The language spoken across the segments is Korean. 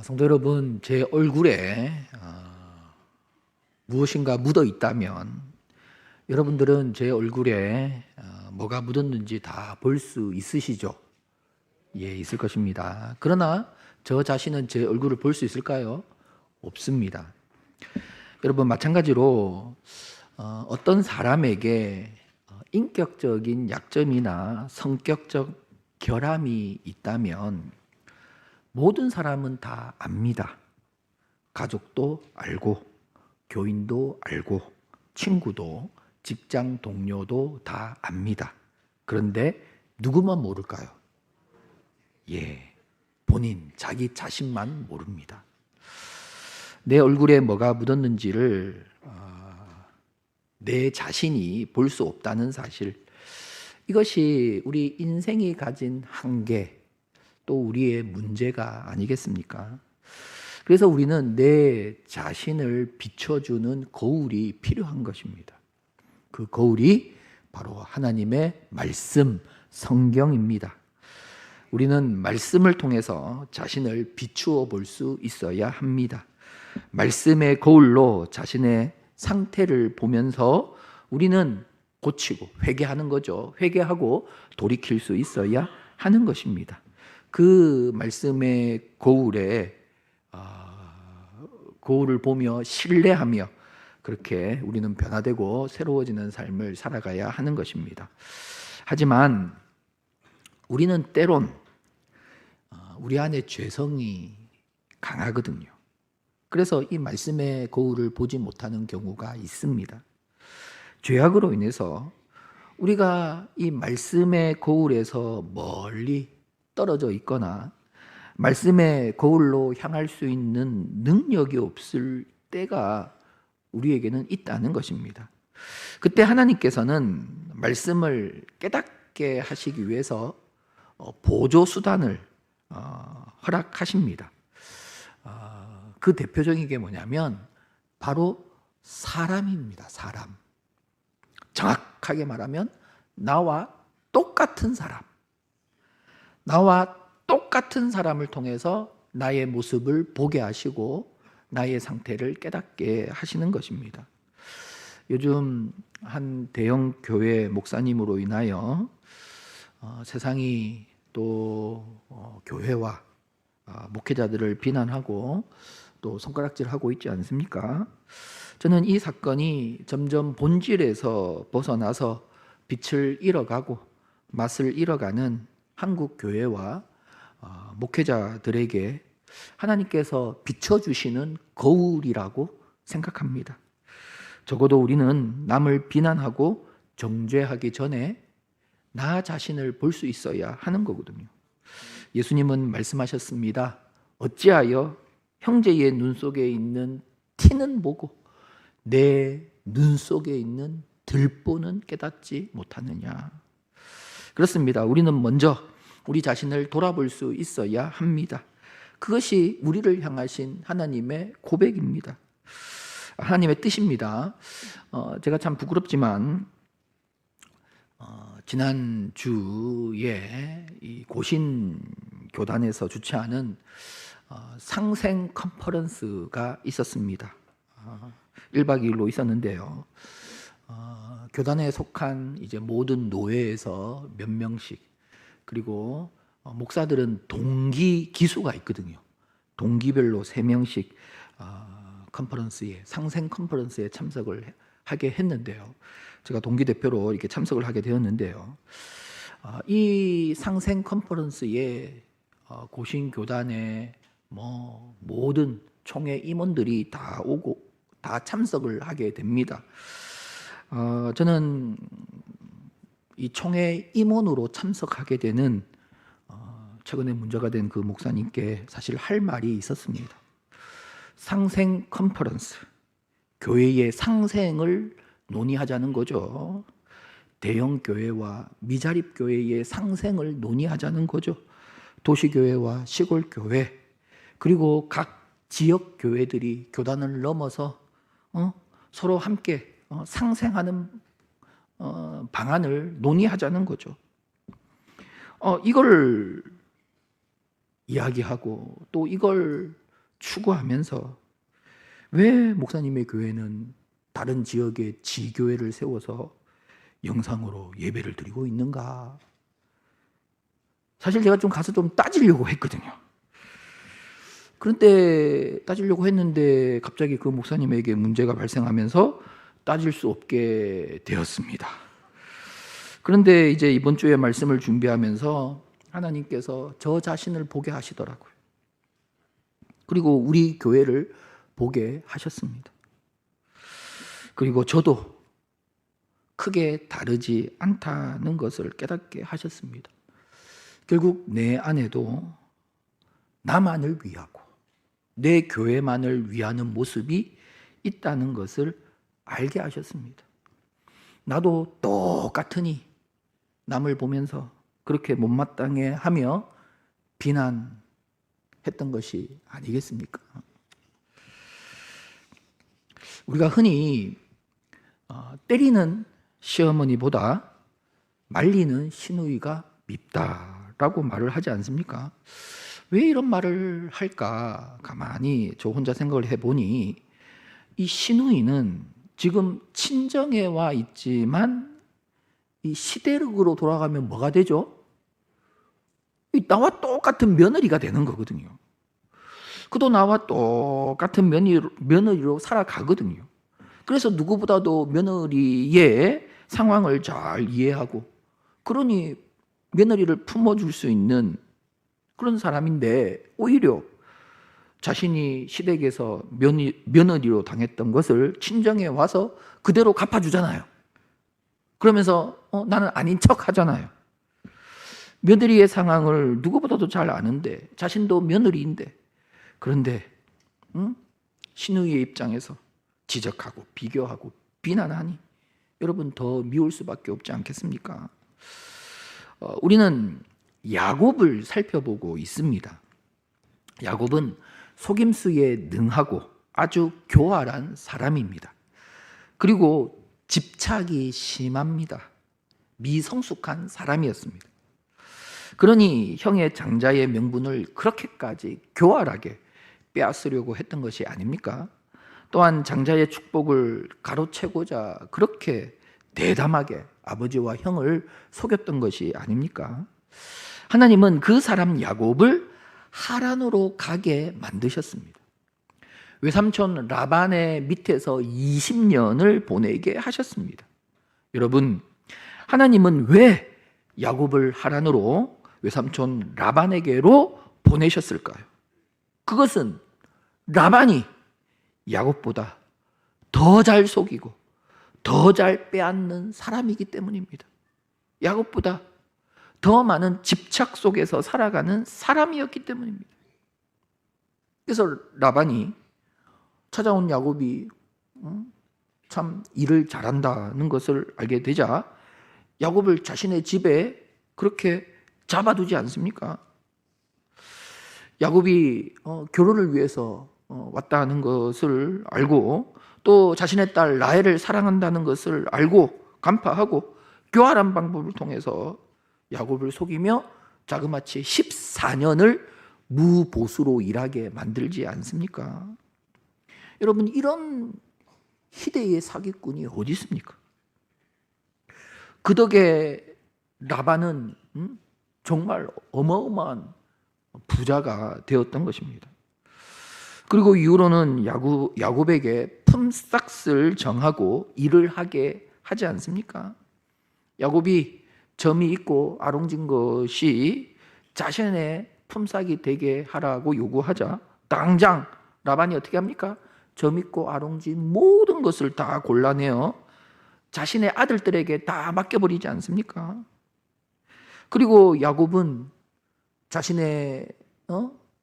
성도 여러분, 제 얼굴에 무엇인가 묻어 있다면 여러분들은 제 얼굴에 뭐가 묻었는지 다 볼 수 있으시죠? 예, 있을 것입니다. 그러나 저 자신은 제 얼굴을 볼 수 있을까요? 없습니다. 여러분, 마찬가지로 어떤 사람에게 인격적인 약점이나 성격적 결함이 있다면 모든 사람은 다 압니다. 가족도 알고, 교인도 알고, 친구도, 직장 동료도 다 압니다. 그런데 누구만 모를까요? 예, 본인, 자기 자신만 모릅니다. 내 얼굴에 뭐가 묻었는지를 내 자신이 볼 수 없다는 사실, 이것이 우리 인생이 가진 한계, 또 우리의 문제가 아니겠습니까? 그래서 우리는 내 자신을 비춰주는 거울이 필요한 것입니다. 그 거울이 바로 하나님의 말씀, 성경입니다. 우리는 말씀을 통해서 자신을 비추어 볼 수 있어야 합니다. 말씀의 거울로 자신의 상태를 보면서 우리는 고치고 회개하는 거죠. 회개하고 돌이킬 수 있어야 하는 것입니다. 그 말씀의 거울에 거울을 보며 신뢰하며 그렇게 우리는 변화되고 새로워지는 삶을 살아가야 하는 것입니다. 하지만 우리는 때론 우리 안에 죄성이 강하거든요. 그래서 이 말씀의 거울을 보지 못하는 경우가 있습니다. 죄악으로 인해서 우리가 이 말씀의 거울에서 멀리 떨어져 있거나 말씀의 거울로 향할 수 있는 능력이 없을 때가 우리에게는 있다는 것입니다. 그때 하나님께서는 말씀을 깨닫게 하시기 위해서 보조 수단을 허락하십니다. 그 대표적인 게 뭐냐면 바로 사람입니다. 사람. 정확하게 말하면 나와 똑같은 사람. 나와 똑같은 사람을 통해서 나의 모습을 보게 하시고 나의 상태를 깨닫게 하시는 것입니다. 요즘 한 대형 교회 목사님으로 인하여 세상이 또 교회와 목회자들을 비난하고 또 손가락질하고 있지 않습니까? 저는 이 사건이 점점 본질에서 벗어나서 빛을 잃어가고 맛을 잃어가는 한국 교회와 목회자들에게 하나님께서 비춰주시는 거울이라고 생각합니다. 적어도 우리는 남을 비난하고 정죄하기 전에 나 자신을 볼 수 있어야 하는 거거든요. 예수님은 말씀하셨습니다. 어찌하여 형제의 눈 속에 있는 티는 보고 내 눈 속에 있는 들보는 깨닫지 못하느냐. 그렇습니다. 우리는 먼저 우리 자신을 돌아볼 수 있어야 합니다. 그것이 우리를 향하신 하나님의 고백입니다. 하나님의 뜻입니다. 제가 참 부끄럽지만 지난 주에 이 고신 교단에서 주최하는 상생 컨퍼런스가 있었습니다. 1박 2일로 있었는데요. 교단에 속한 이제 모든 노회에서 몇 명씩, 그리고 목사들은 동기 기수가 있거든요. 동기별로 3명씩 컨퍼런스에, 상생 컨퍼런스에 참석을 하게 했는데요. 제가 동기 대표로 이렇게 참석을 하게 되었는데요. 이 상생 컨퍼런스에 고신 교단의 모든 총회 임원들이 다 오고 다 참석을 하게 됩니다. 저는 이 총회 임원으로 참석하게 되는 최근에 문제가 된 그 목사님께 사실 할 말이 있었습니다. 상생 컨퍼런스, 교회의 상생을 논의하자는 거죠. 대형 교회와 미자립 교회의 상생을 논의하자는 거죠. 도시교회와 시골 교회, 그리고 각 지역 교회들이 교단을 넘어서 서로 함께 상생하는 방안을 논의하자는 거죠. 이걸 이야기하고 또 이걸 추구하면서 왜 목사님의 교회는 다른 지역에 지교회를 세워서 영상으로 예배를 드리고 있는가? 사실 제가 좀 가서 좀 따지려고 했거든요. 그런데 따지려고 했는데 갑자기 그 목사님에게 문제가 발생하면서 따질 수 없게 되었습니다. 그런데 이제 이번 주에 말씀을 준비하면서 하나님께서 저 자신을 보게 하시더라고요. 그리고 우리 교회를 보게 하셨습니다. 그리고 저도 크게 다르지 않다는 것을 깨닫게 하셨습니다. 결국 내 안에도 나만을 위하고 내 교회만을 위하는 모습이 있다는 것을 알게 하셨습니다. 나도 똑같으니 남을 보면서 그렇게 못마땅해 하며 비난했던 것이 아니겠습니까? 우리가 흔히 때리는 시어머니보다 말리는 시누이가 밉다라고 말을 하지 않습니까? 왜 이런 말을 할까? 가만히 저 혼자 생각을 해보니 이 시누이는 지금 친정에 와 있지만 이 시대력으로 돌아가면 뭐가 되죠? 나와 똑같은 며느리가 되는 거거든요. 그도 나와 똑같은 며느리로 살아가거든요. 그래서 누구보다도 며느리의 상황을 잘 이해하고 그러니 며느리를 품어줄 수 있는 그런 사람인데 오히려 자신이 시댁에서 며느리로 당했던 것을 친정에 와서 그대로 갚아주잖아요. 그러면서 나는 아닌 척 하잖아요. 며느리의 상황을 누구보다도 잘 아는데 자신도 며느리인데 그런데 시누이의 입장에서 지적하고 비교하고 비난하니 여러분 더 미울 수밖에 없지 않겠습니까? 우리는 야곱을 살펴보고 있습니다. 야곱은 속임수에 능하고 아주 교활한 사람입니다. 그리고 집착이 심합니다. 미성숙한 사람이었습니다. 그러니 형의 장자의 명분을 그렇게까지 교활하게 빼앗으려고 했던 것이 아닙니까? 또한 장자의 축복을 가로채고자 그렇게 대담하게 아버지와 형을 속였던 것이 아닙니까? 하나님은 그 사람 야곱을 하란으로 가게 만드셨습니다. 외삼촌 라반의 밑에서 20년을 보내게 하셨습니다. 여러분, 하나님은 왜 야곱을 하란으로 외삼촌 라반에게로 보내셨을까요? 그것은 라반이 야곱보다 더 잘 속이고 더 잘 빼앗는 사람이기 때문입니다. 야곱보다 더 많은 집착 속에서 살아가는 사람이었기 때문입니다. 그래서 라반이 찾아온 야곱이 참 일을 잘한다는 것을 알게 되자 야곱을 자신의 집에 그렇게 잡아두지 않습니까? 야곱이 결혼을 위해서 왔다는 것을 알고 또 자신의 딸 라헬을 사랑한다는 것을 알고 간파하고 교활한 방법을 통해서 야곱을 속이며 자그마치 14년을 무보수로 일하게 만들지 않습니까? 여러분, 이런 희대의 사기꾼이 어디 있습니까? 그 덕에 라반은 정말 어마어마한 부자가 되었던 것입니다. 그리고 이후로는 야곱에게 품삯을 정하고 일을 하게 하지 않습니까? 야곱이 점이 있고 아롱진 것이 자신의 품삯이 되게 하라고 요구하자 당장 라반이 어떻게 합니까? 점 있고 아롱진 모든 것을 다 골라내어 자신의 아들들에게 다 맡겨버리지 않습니까? 그리고 야곱은 자신의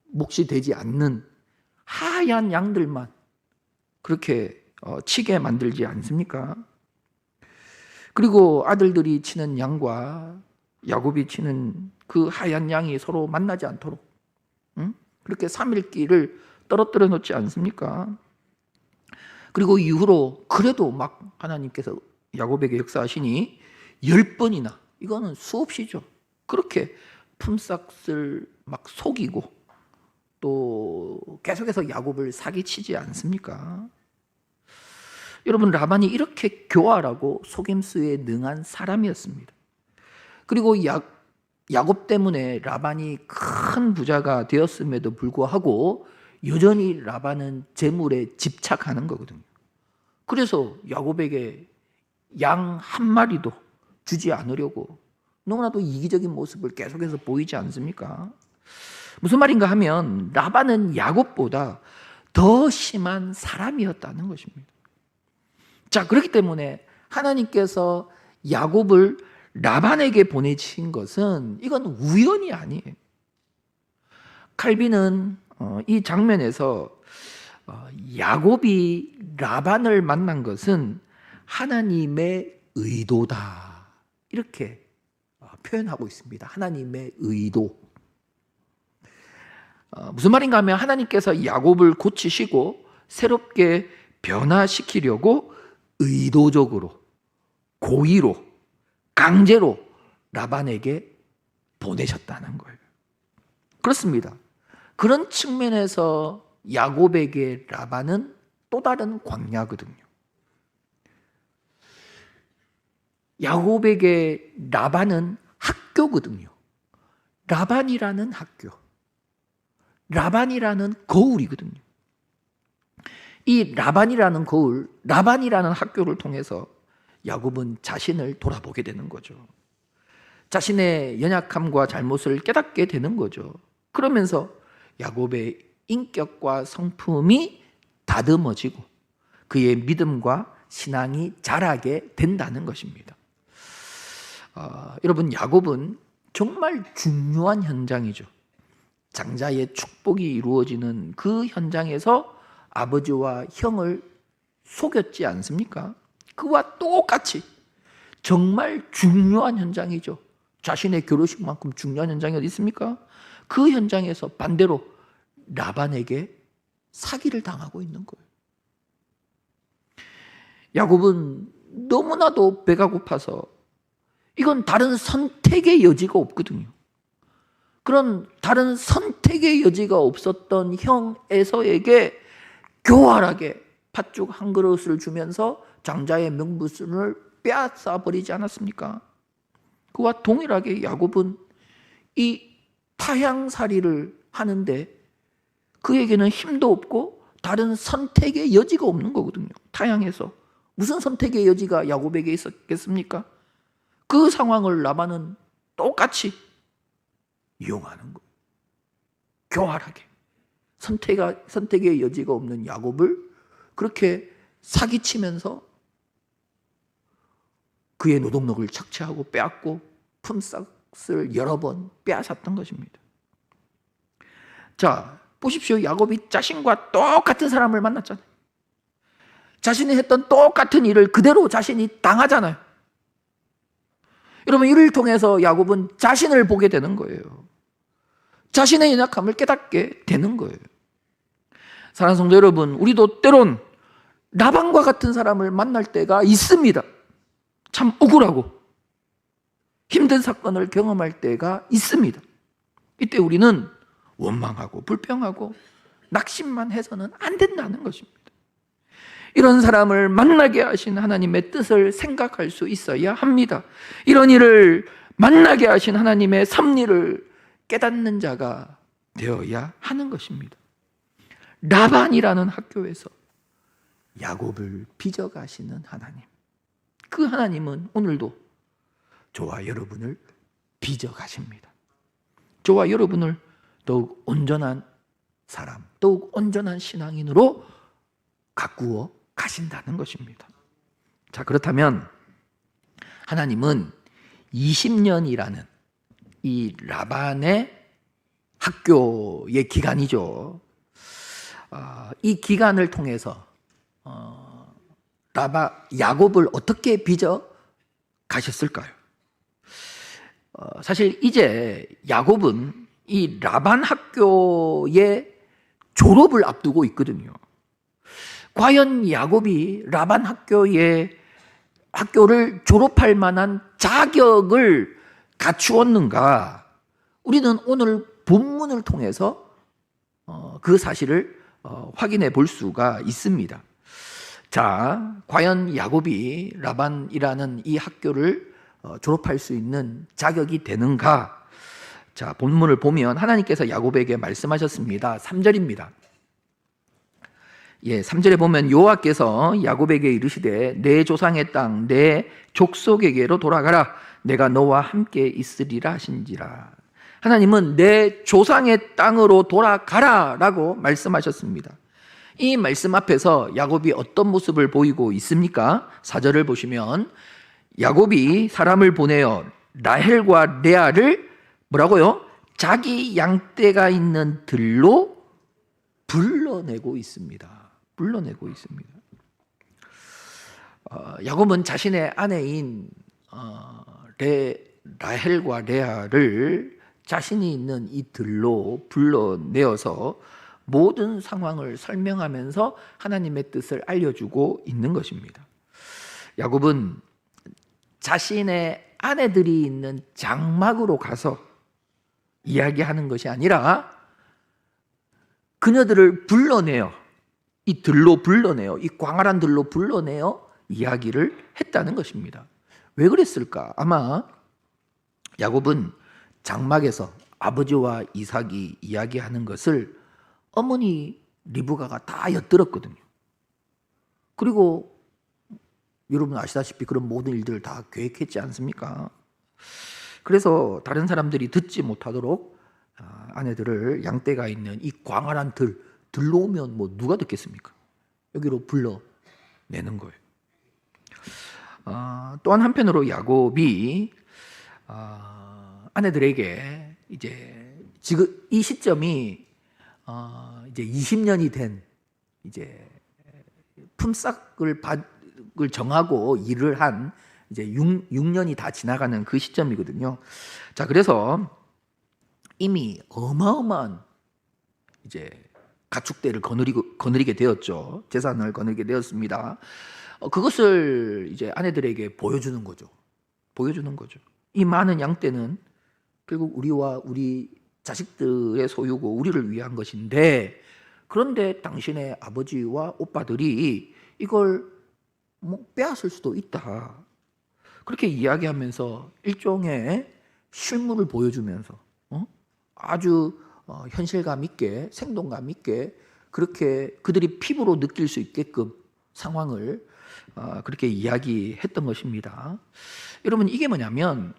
몫이 되지 않는 하얀 양들만 그렇게 치게 만들지 않습니까? 그리고 아들들이 치는 양과 야곱이 치는 그 하얀 양이 서로 만나지 않도록 그렇게 3일길을 떨어뜨려 놓지 않습니까? 그리고 이후로 그래도 막 하나님께서 야곱에게 역사하시니 10번이나 이거는 수없이죠. 그렇게 품삯을 막 속이고 또 계속해서 야곱을 사기치지 않습니까? 여러분, 라반이 이렇게 교활하고 속임수에 능한 사람이었습니다. 그리고 야곱 때문에 라반이 큰 부자가 되었음에도 불구하고 여전히 라반은 재물에 집착하는 거거든요. 그래서 야곱에게 양 한 마리도 주지 않으려고 너무나도 이기적인 모습을 계속해서 보이지 않습니까? 무슨 말인가 하면 라반은 야곱보다 더 심한 사람이었다는 것입니다. 자, 그렇기 때문에 하나님께서 야곱을 라반에게 보내신 것은 이건 우연이 아니에요. 칼빈은 이 장면에서 야곱이 라반을 만난 것은 하나님의 의도다, 이렇게 표현하고 있습니다. 하나님의 의도. 무슨 말인가 하면 하나님께서 야곱을 고치시고 새롭게 변화시키려고 의도적으로, 고의로, 강제로 라반에게 보내셨다는 거예요. 그렇습니다. 그런 측면에서 야곱에게 라반은 또 다른 광야거든요. 야곱에게 라반은 학교거든요. 라반이라는 학교, 라반이라는 거울이거든요. 이 라반이라는 거울, 라반이라는 학교를 통해서 야곱은 자신을 돌아보게 되는 거죠. 자신의 연약함과 잘못을 깨닫게 되는 거죠. 그러면서 야곱의 인격과 성품이 다듬어지고 그의 믿음과 신앙이 자라게 된다는 것입니다. 여러분, 야곱은 정말 중요한 현장이죠. 장자의 축복이 이루어지는 그 현장에서 아버지와 형을 속였지 않습니까? 그와 똑같이 정말 중요한 현장이죠. 자신의 결혼식만큼 중요한 현장이 어디 있습니까? 그 현장에서 반대로 라반에게 사기를 당하고 있는 거예요. 야곱은 너무나도 배가 고파서 이건 다른 선택의 여지가 없거든요. 그런 다른 선택의 여지가 없었던 형 에서에게 교활하게 팥죽 한 그릇을 주면서 장자의 명분을 빼앗아 버리지 않았습니까? 그와 동일하게 야곱은 이 타향살이를 하는데 그에게는 힘도 없고 다른 선택의 여지가 없는 거거든요. 타향에서 무슨 선택의 여지가 야곱에게 있었겠습니까? 그 상황을 라반은 똑같이 이용하는 거예요. 교활하게 선택의 여지가 없는 야곱을 그렇게 사기치면서 그의 노동력을 착취하고 빼앗고 품삯을 여러 번 빼앗았던 것입니다. 자, 보십시오. 야곱이 자신과 똑같은 사람을 만났잖아요. 자신이 했던 똑같은 일을 그대로 자신이 당하잖아요. 여러분, 이를 통해서 야곱은 자신을 보게 되는 거예요. 자신의 연약함을 깨닫게 되는 거예요. 사랑하는 성도 여러분, 우리도 때론 라반과 같은 사람을 만날 때가 있습니다. 참 억울하고 힘든 사건을 경험할 때가 있습니다. 이때 우리는 원망하고 불평하고 낙심만 해서는 안 된다는 것입니다. 이런 사람을 만나게 하신 하나님의 뜻을 생각할 수 있어야 합니다. 이런 일을 만나게 하신 하나님의 섭리를 깨닫는 자가 되어야 하는 것입니다. 라반이라는 학교에서 야곱을 빚어가시는 하나님, 그 하나님은 오늘도 저와 여러분을 빚어가십니다. 저와 여러분을 더욱 온전한 사람, 더욱 온전한 신앙인으로 가꾸어 가신다는 것입니다. 자, 그렇다면 하나님은 20년이라는 이 라반의 학교의 기간이죠. 이 기간을 통해서 야곱을 어떻게 빚어 가셨을까요? 사실 이제 야곱은 이 라반 학교의 졸업을 앞두고 있거든요. 과연 야곱이 라반 학교를 졸업할 만한 자격을 갖추었는가? 우리는 오늘 본문을 통해서 그 사실을 확인해 볼 수가 있습니다. 자, 과연 야곱이 라반이라는 이 학교를 졸업할 수 있는 자격이 되는가? 자, 본문을 보면 하나님께서 야곱에게 말씀하셨습니다. 3절입니다. 예, 3절에 보면 여호와께서 야곱에게 이르시되 내 조상의 땅 내 족속에게로 돌아가라. 내가 너와 함께 있으리라 하신지라. 하나님은 내 조상의 땅으로 돌아가라 라고 말씀하셨습니다. 이 말씀 앞에서 야곱이 어떤 모습을 보이고 있습니까? 4절을 보시면 야곱이 사람을 보내어 라헬과 레아를 뭐라고요? 자기 양떼가 있는 들로 불러내고 있습니다. 불러내고 있습니다. 야곱은 자신의 아내인 라헬과 레아를 자신이 있는 이 들로 불러내어서 모든 상황을 설명하면서 하나님의 뜻을 알려주고 있는 것입니다. 야곱은 자신의 아내들이 있는 장막으로 가서 이야기하는 것이 아니라 그녀들을 불러내어 이 들로 불러내어 이 광활한 들로 불러내어 이야기를 했다는 것입니다. 왜 그랬을까? 아마 야곱은 장막에서 아버지와 이삭이 이야기하는 것을 어머니 리브가가 다 엿들었거든요. 그리고 여러분 아시다시피 그런 모든 일들을 다 계획했지 않습니까? 그래서 다른 사람들이 듣지 못하도록 아내들을 양떼가 있는 이 광활한 들로 오면 뭐 누가 듣겠습니까? 여기로 불러내는 거예요. 또한 한편으로 야곱이 아내들에게 이제 지금 이 시점이 이제 20년이 된 이제 품삯을 정하고 일을 한 이제 6년이 다 지나가는 그 시점이거든요. 자, 그래서 이미 어마어마한 이제 가축대를 거느리게 되었죠. 재산을 거느리게 되었습니다. 그것을 이제 아내들에게 보여주는 거죠. 보여주는 거죠. 이 많은 양떼는 결국 우리와 우리 자식들의 소유고 우리를 위한 것인데, 그런데 당신의 아버지와 오빠들이 이걸 뭐 빼앗을 수도 있다. 그렇게 이야기하면서 일종의 실물을 보여주면서 아주 현실감 있게 생동감 있게 그렇게 그들이 피부로 느낄 수 있게끔 상황을 그렇게 이야기했던 것입니다. 여러분, 이게 뭐냐면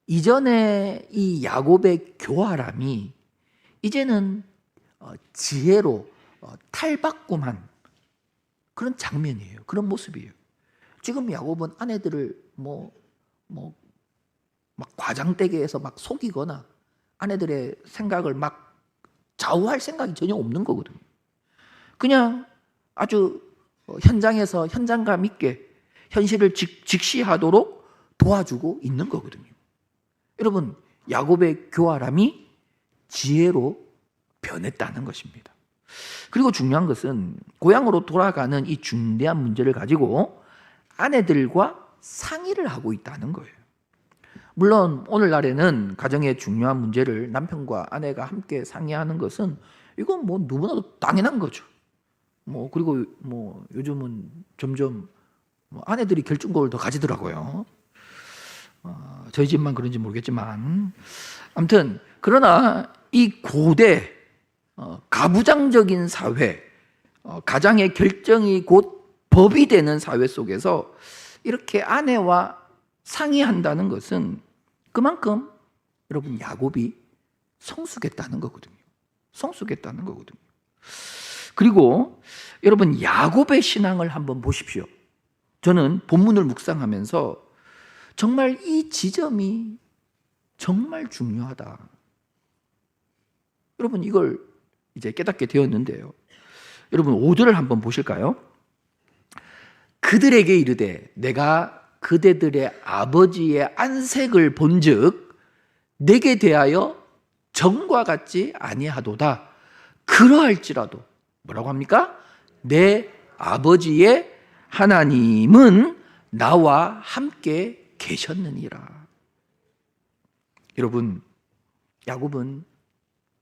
이전에 이 야곱의 교활함이 이제는 지혜로 탈바꿈한 그런 장면이에요. 그런 모습이에요. 지금 야곱은 아내들을 막 과장되게 해서 막 속이거나 아내들의 생각을 막 좌우할 생각이 전혀 없는 거거든요. 그냥 아주 현장에서 현장감 있게 현실을 직시하도록 도와주고 있는 거거든요. 여러분, 야곱의 교활함이 지혜로 변했다는 것입니다. 그리고 중요한 것은 고향으로 돌아가는 이 중대한 문제를 가지고 아내들과 상의를 하고 있다는 거예요. 물론 오늘날에는 가정의 중요한 문제를 남편과 아내가 함께 상의하는 것은 이건 뭐 누구나도 당연한 거죠. 그리고 요즘은 점점 아내들이 결정권을 더 가지더라고요. 저희 집만 그런지 모르겠지만 아무튼 그러나 이 고대 가부장적인 사회, 가장의 결정이 곧 법이 되는 사회 속에서 이렇게 아내와 상의한다는 것은 그만큼 여러분 야곱이 성숙했다는 거거든요. 성숙했다는 거거든요. 그리고 여러분 야곱의 신앙을 한번 보십시오. 저는 본문을 묵상하면서 정말 이 지점이 정말 중요하다. 여러분 이걸 이제 깨닫게 되었는데요. 여러분 5절을 한번 보실까요? 그들에게 이르되 내가 그대들의 아버지의 안색을 본즉 내게 대하여 전과 같지 아니하도다. 그러할지라도 뭐라고 합니까? 내 아버지의 하나님은 나와 함께 계셨느니라. 여러분, 야곱은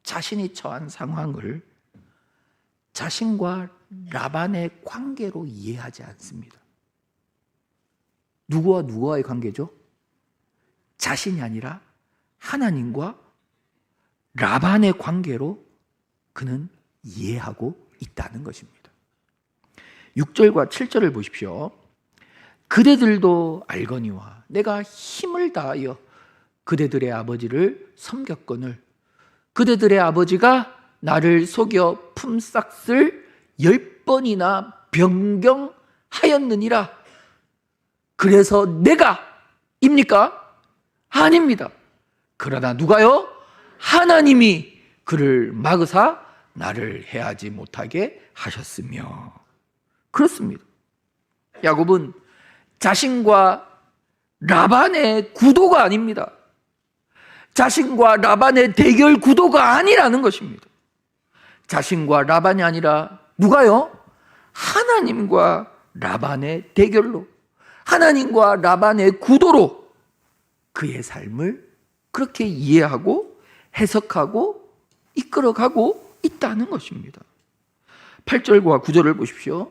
자신이 처한 상황을 자신과 라반의 관계로 이해하지 않습니다. 누구와 누구와의 관계죠? 자신이 아니라 하나님과 라반의 관계로 그는 이해하고 있다는 것입니다. 6절과 7절을 보십시오. 그대들도 알거니와 내가 힘을 다하여 그대들의 아버지를 섬겼거늘 그대들의 아버지가 나를 속여 품삯을 10번이나 변경하였느니라. 그래서 내가 입니까? 아닙니다. 그러나 누가요? 하나님이 그를 막으사 나를 해하지 못하게 하셨으며. 그렇습니다. 야곱은 자신과 라반의 구도가 아닙니다. 자신과 라반의 대결 구도가 아니라는 것입니다. 자신과 라반이 아니라 누가요? 하나님과 라반의 대결로, 하나님과 라반의 구도로 그의 삶을 그렇게 이해하고 해석하고 이끌어가고 있다는 것입니다. 8절과 9절을 보십시오.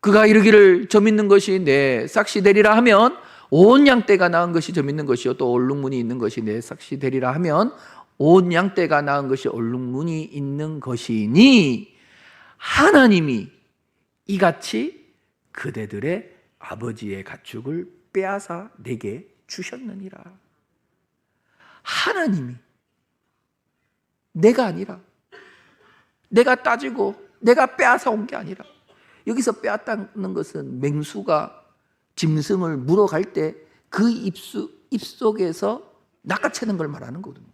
그가 이르기를 점 있는 것이 내 삭시 되리라 하면 온 양떼가 낳은 것이 점 있는 것이요 또 얼룩무늬 있는 것이 내 삭시 되리라 하면 온 양떼가 낳은 것이 얼룩무늬 있는 것이니 하나님이 이같이 그대들의 아버지의 가축을 빼앗아 내게 주셨느니라. 하나님이, 내가 아니라, 내가 따지고 내가 빼앗아 온 게 아니라, 여기서 빼앗다는 것은 맹수가 짐승을 물어갈 때 그 입속에서 낚아채는 걸 말하는 거거든요.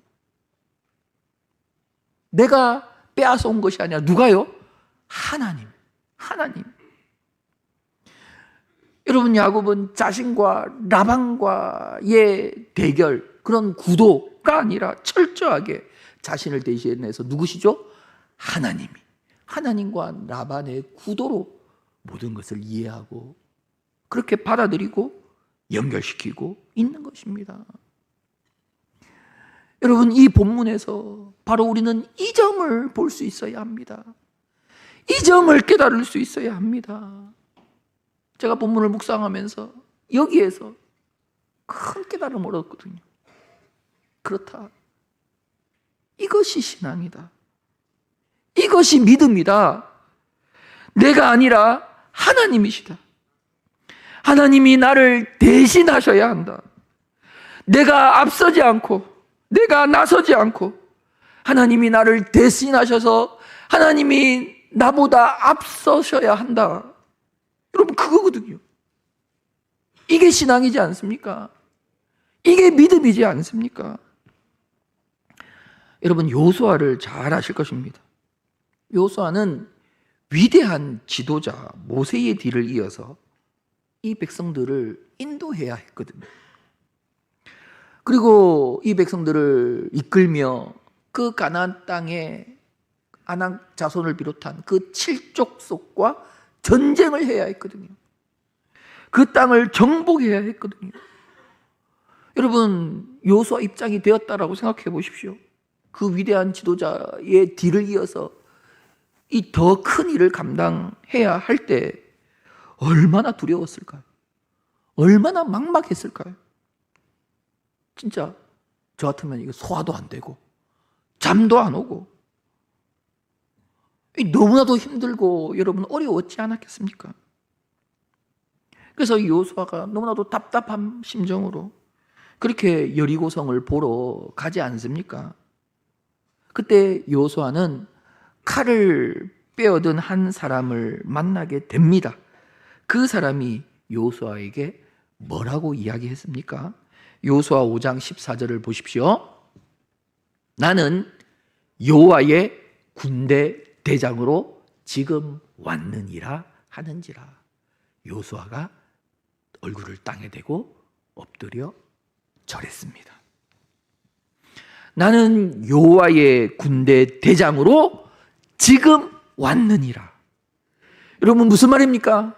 내가 빼앗아 온 것이 아니라 누가요? 하나님. 여러분, 야곱은 자신과 라반과의 대결, 그런 구도가 아니라 철저하게 자신을 대신해서 누구시죠? 하나님이. 하나님과 라반의 구도로 모든 것을 이해하고 그렇게 받아들이고 연결시키고 있는 것입니다. 여러분, 이 본문에서 바로 우리는 이 점을 볼 수 있어야 합니다. 이 점을 깨달을 수 있어야 합니다. 제가 본문을 묵상하면서 여기에서 큰 깨달음을 얻었거든요. 그렇다. 이것이 신앙이다. 이것이 믿음이다. 내가 아니라 하나님이시다. 하나님이 나를 대신하셔야 한다. 내가 앞서지 않고, 내가 나서지 않고, 하나님이 나를 대신하셔서 하나님이 나보다 앞서셔야 한다. 여러분, 그거거든요. 이게 신앙이지 않습니까? 이게 믿음이지 않습니까? 여러분, 여호수아를 잘 아실 것입니다. 여호수아는 위대한 지도자 모세의 뒤를 이어서 이 백성들을 인도해야 했거든요. 그리고 이 백성들을 이끌며 그 가나안 땅에 아낙 자손을 비롯한 그 칠족속과 전쟁을 해야 했거든요. 그 땅을 정복해야 했거든요. 여러분, 여호수아 입장이 되었다라고 생각해 보십시오. 그 위대한 지도자의 뒤를 이어서 이 더 큰 일을 감당해야 할 때 얼마나 두려웠을까요? 얼마나 막막했을까요? 진짜 저 같으면 이거 소화도 안 되고 잠도 안 오고 너무나도 힘들고 여러분 어려웠지 않았겠습니까? 그래서 여호수아가 너무나도 답답한 심정으로 그렇게 여리고성을 보러 가지 않습니까? 그때 여호수아는 칼을 빼어든 한 사람을 만나게 됩니다. 그 사람이 여호수아에게 뭐라고 이야기했습니까? 여호수아 5장 14절을 보십시오. 나는 여호와의 군대 대장으로 지금 왔느니라 하는지라. 여호수아가 얼굴을 땅에 대고 엎드려 절했습니다. 나는 여호와의 군대 대장으로 지금 왔느니라. 여러분, 무슨 말입니까?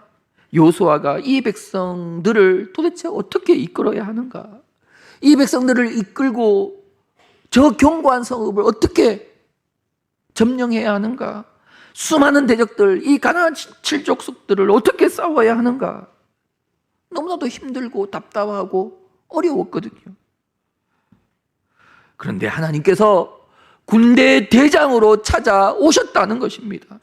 여호수아가 이 백성들을 도대체 어떻게 이끌어야 하는가? 이 백성들을 이끌고 저 견고한 성읍을 어떻게 점령해야 하는가? 수많은 대적들, 이 가나안 7족속들을 어떻게 싸워야 하는가? 너무나도 힘들고 답답하고 어려웠거든요. 그런데 하나님께서 군대 대장으로 찾아오셨다는 것입니다.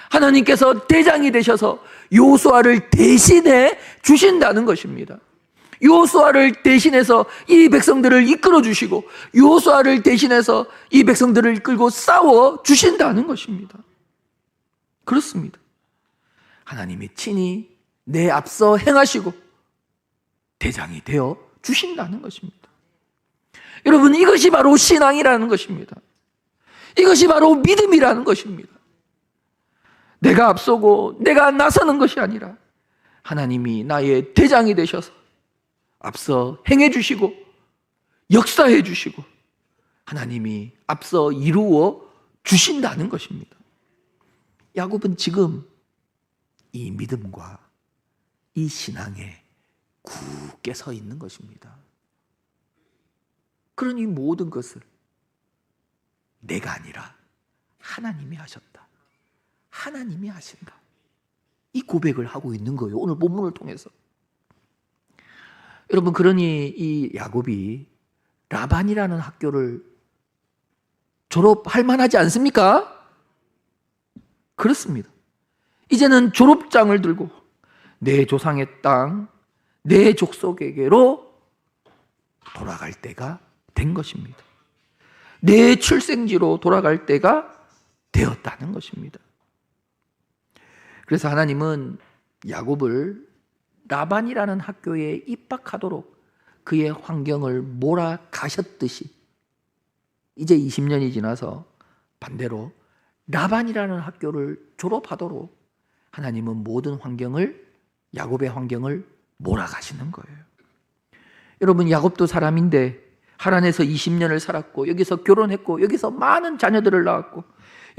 하나님께서 대장이 되셔서 요수아를 대신해 주신다는 것입니다. 요수아를 대신해서 이 백성들을 이끌어 주시고 요수아를 대신해서 이 백성들을 이끌고 싸워 주신다는 것입니다. 그렇습니다. 하나님이 친히 내 앞서 행하시고 대장이 되어 주신다는 것입니다. 여러분, 이것이 바로 신앙이라는 것입니다. 이것이 바로 믿음이라는 것입니다. 내가 앞서고 내가 나서는 것이 아니라 하나님이 나의 대장이 되셔서 앞서 행해 주시고 역사해 주시고 하나님이 앞서 이루어 주신다는 것입니다. 야곱은 지금 이 믿음과 이 신앙에 굳게 서 있는 것입니다. 그러니 모든 것을 내가 아니라 하나님이 하셨다. 하나님이 하신다. 이 고백을 하고 있는 거예요. 오늘 본문을 통해서. 여러분, 그러니 이 야곱이 라반이라는 학교를 졸업할 만하지 않습니까? 그렇습니다. 이제는 졸업장을 들고 내 조상의 땅, 내 족속에게로 돌아갈 때가 된 것입니다. 내 출생지로 돌아갈 때가 되었다는 것입니다. 그래서 하나님은 야곱을 라반이라는 학교에 입학하도록 그의 환경을 몰아가셨듯이 이제 20년이 지나서 반대로 라반이라는 학교를 졸업하도록 하나님은 모든 환경을, 야곱의 환경을 몰아가시는 거예요. 여러분, 야곱도 사람인데 하란에서 20년을 살았고 여기서 결혼했고 여기서 많은 자녀들을 낳았고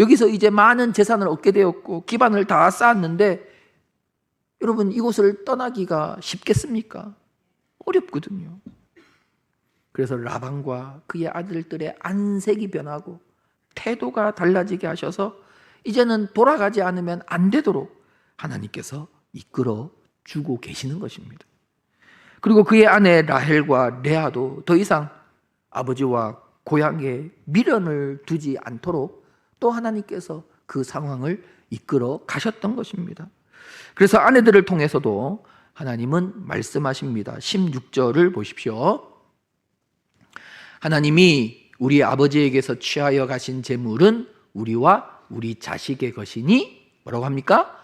여기서 이제 많은 재산을 얻게 되었고 기반을 다 쌓았는데 여러분, 이곳을 떠나기가 쉽겠습니까? 어렵거든요. 그래서 라반과 그의 아들들의 안색이 변하고 태도가 달라지게 하셔서 이제는 돌아가지 않으면 안 되도록 하나님께서 이끌어 주고 계시는 것입니다. 그리고 그의 아내 라헬과 레아도 더 이상 아버지와 고향에 미련을 두지 않도록 또 하나님께서 그 상황을 이끌어 가셨던 것입니다. 그래서 아내들을 통해서도 하나님은 말씀하십니다. 16절을 보십시오. 하나님이 우리 아버지에게서 취하여 가신 재물은 우리와 우리 자식의 것이니 뭐라고 합니까?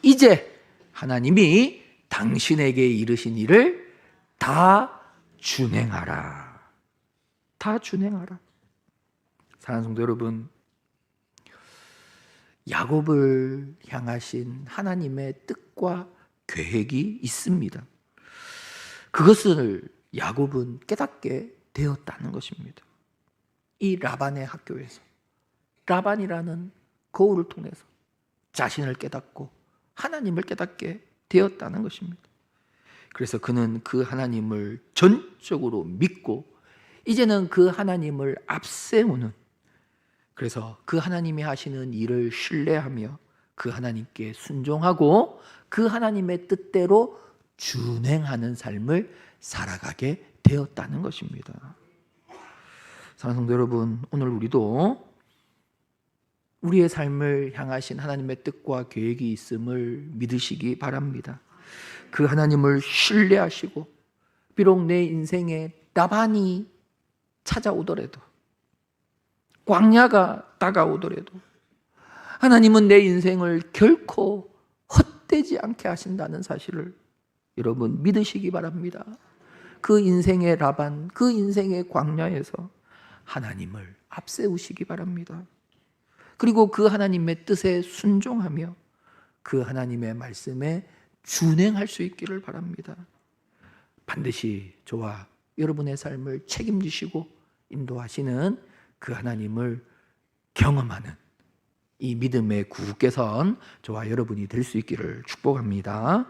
이제 하나님이 당신에게 이르신 일을 다 준행하라. 다 준행하라. 사랑하는 성도 여러분, 야곱을 향하신 하나님의 뜻과 계획이 있습니다. 그것을 야곱은 깨닫게 되었다는 것입니다. 이 라반의 학교에서 라반이라는 거울을 통해서 자신을 깨닫고 하나님을 깨닫게 되었다는 것입니다. 그래서 그는 그 하나님을 전적으로 믿고 이제는 그 하나님을 앞세우는, 그래서 그 하나님이 하시는 일을 신뢰하며 그 하나님께 순종하고 그 하나님의 뜻대로 준행하는 삶을 살아가게 되었다는 것입니다. 사랑하는 성도 여러분, 오늘 우리도 우리의 삶을 향하신 하나님의 뜻과 계획이 있음을 믿으시기 바랍니다. 그 하나님을 신뢰하시고 비록 내 인생에 라반이 찾아오더라도, 광야가 다가오더라도 하나님은 내 인생을 결코 헛되지 않게 하신다는 사실을 여러분 믿으시기 바랍니다. 그 인생의 라반, 그 인생의 광야에서 하나님을 앞세우시기 바랍니다. 그리고 그 하나님의 뜻에 순종하며 그 하나님의 말씀에 준행할 수 있기를 바랍니다. 반드시 저와 여러분의 삶을 책임지시고 인도하시는 그 하나님을 경험하는 이 믿음의 굳게 선 저와 여러분이 될 수 있기를 축복합니다.